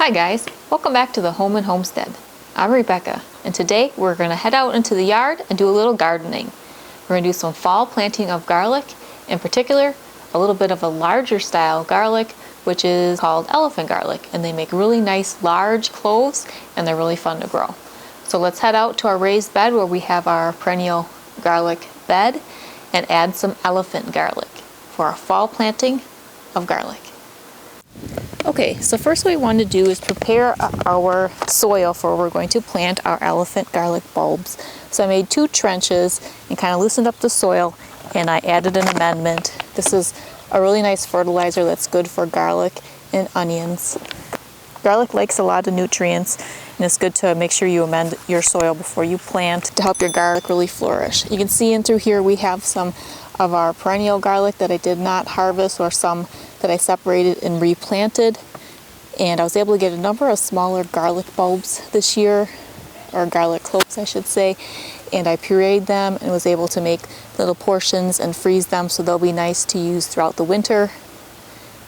Hi guys, welcome back to the Home and Homestead. I'm Rebecca, and today we're going to head out into the yard and do a little gardening. We're going to do some fall planting of garlic, in particular a little bit of a larger style garlic, which is called elephant garlic, and they make really nice large cloves and they're really fun to grow. So let's head out to our raised bed where we have our perennial garlic bed and add some elephant garlic for our fall planting of garlic. Okay, so first what we want to do is prepare our soil for where we're going to plant our elephant garlic bulbs. So I made 2 trenches and kind of loosened up the soil, and I added an amendment. This is a really nice fertilizer that's good for garlic and onions. Garlic likes a lot of nutrients, and it's good to make sure you amend your soil before you plant to help your garlic really flourish. You can see in through here we have some of our perennial garlic that I did not harvest, or some that I separated and replanted. And I was able to get a number of smaller garlic bulbs this year, or garlic cloves I should say, and I pureed them and was able to make little portions and freeze them so they'll be nice to use throughout the winter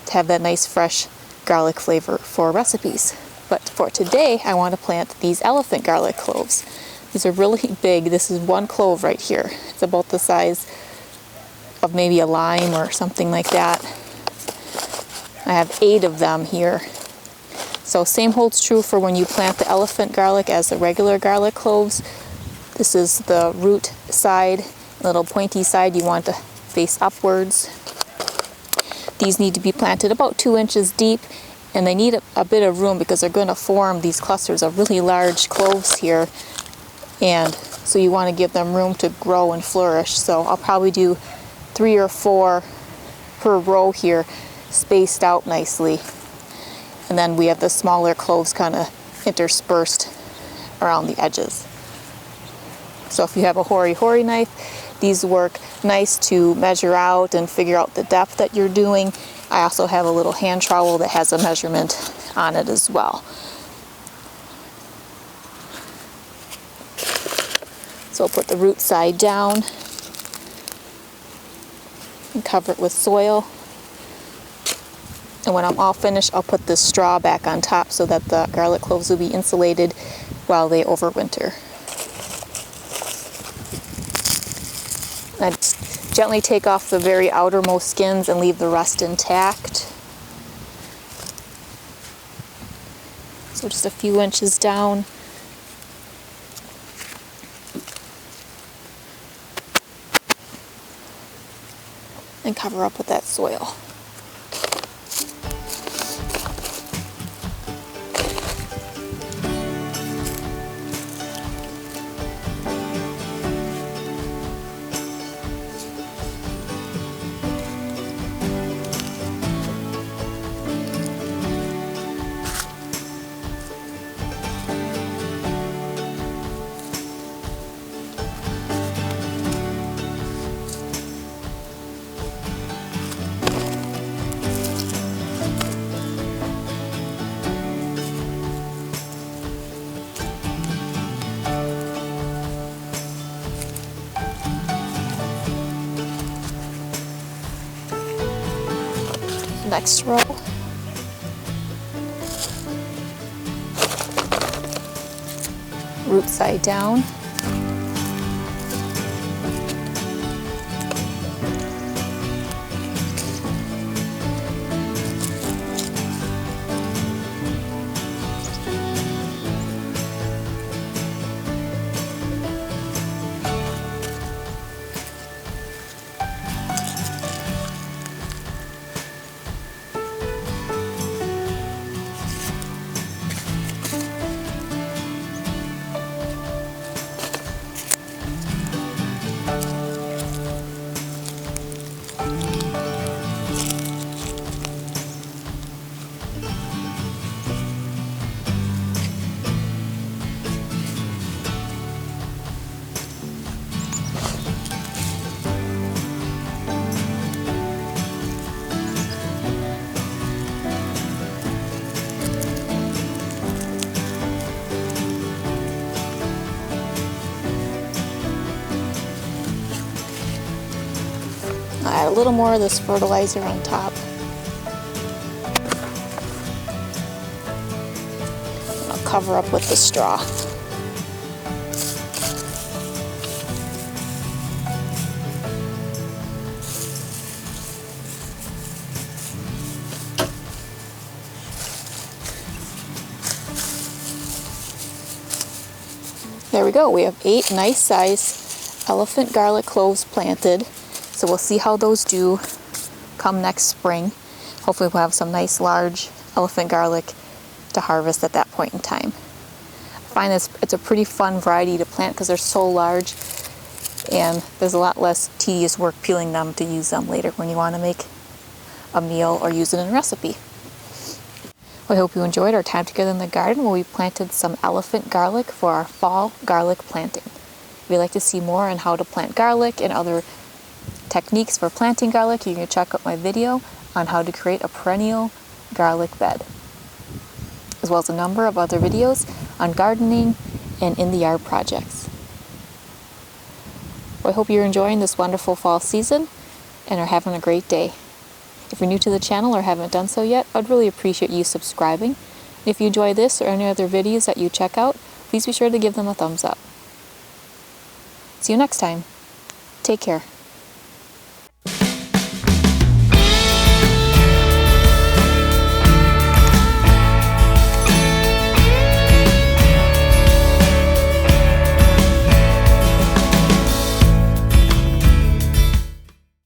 to have that nice fresh garlic flavor for recipes. But for today I want to plant these elephant garlic cloves. These are really big. This is 1 clove right here. It's about the size of maybe a lime or something like that. I have 8 of them here. So same holds true for when you plant the elephant garlic as the regular garlic cloves. This is the root side, little pointy side you want to face upwards. These need to be planted about 2 inches deep, and they need a bit of room because they're going to form these clusters of really large cloves here, and so you want to give them room to grow and flourish. So I'll probably do 3 or 4 per row here, spaced out nicely. And then we have the smaller cloves kind of interspersed around the edges. So if you have a hoary knife, these work nice to measure out and figure out the depth that you're doing. I also have a little hand trowel that has a measurement on it as well. So I'll put the root side down and cover it with soil. And when I'm all finished, I'll put this straw back on top so that the garlic cloves will be insulated while they overwinter. I just gently take off the very outermost skins and leave the rest intact. So just a few inches down. And cover up with that soil. Next row. Root side down. I'll add a little more of this fertilizer on top. cover up with the straw. There we go. We have 8 nice size elephant garlic cloves planted. So we'll see how those do come next spring. Hopefully we'll have some nice large elephant garlic to harvest at that point in time. I find it's a pretty fun variety to plant because they're so large and there's a lot less tedious work peeling them to use them later when you want to make a meal or use it in a recipe. I hope you enjoyed our time together in the garden where we planted some elephant garlic for our fall garlic planting. If you'd like to see more on how to plant garlic and other techniques for planting garlic, you can check out my video on how to create a perennial garlic bed, as well as a number of other videos on gardening and in the yard projects. Well, I hope you're enjoying this wonderful fall season and are having a great day. If you're new to the channel or haven't done so yet, I'd really appreciate you subscribing. If you enjoy this or any other videos that you check out, please be sure to give them a thumbs up. See you next time. Take care.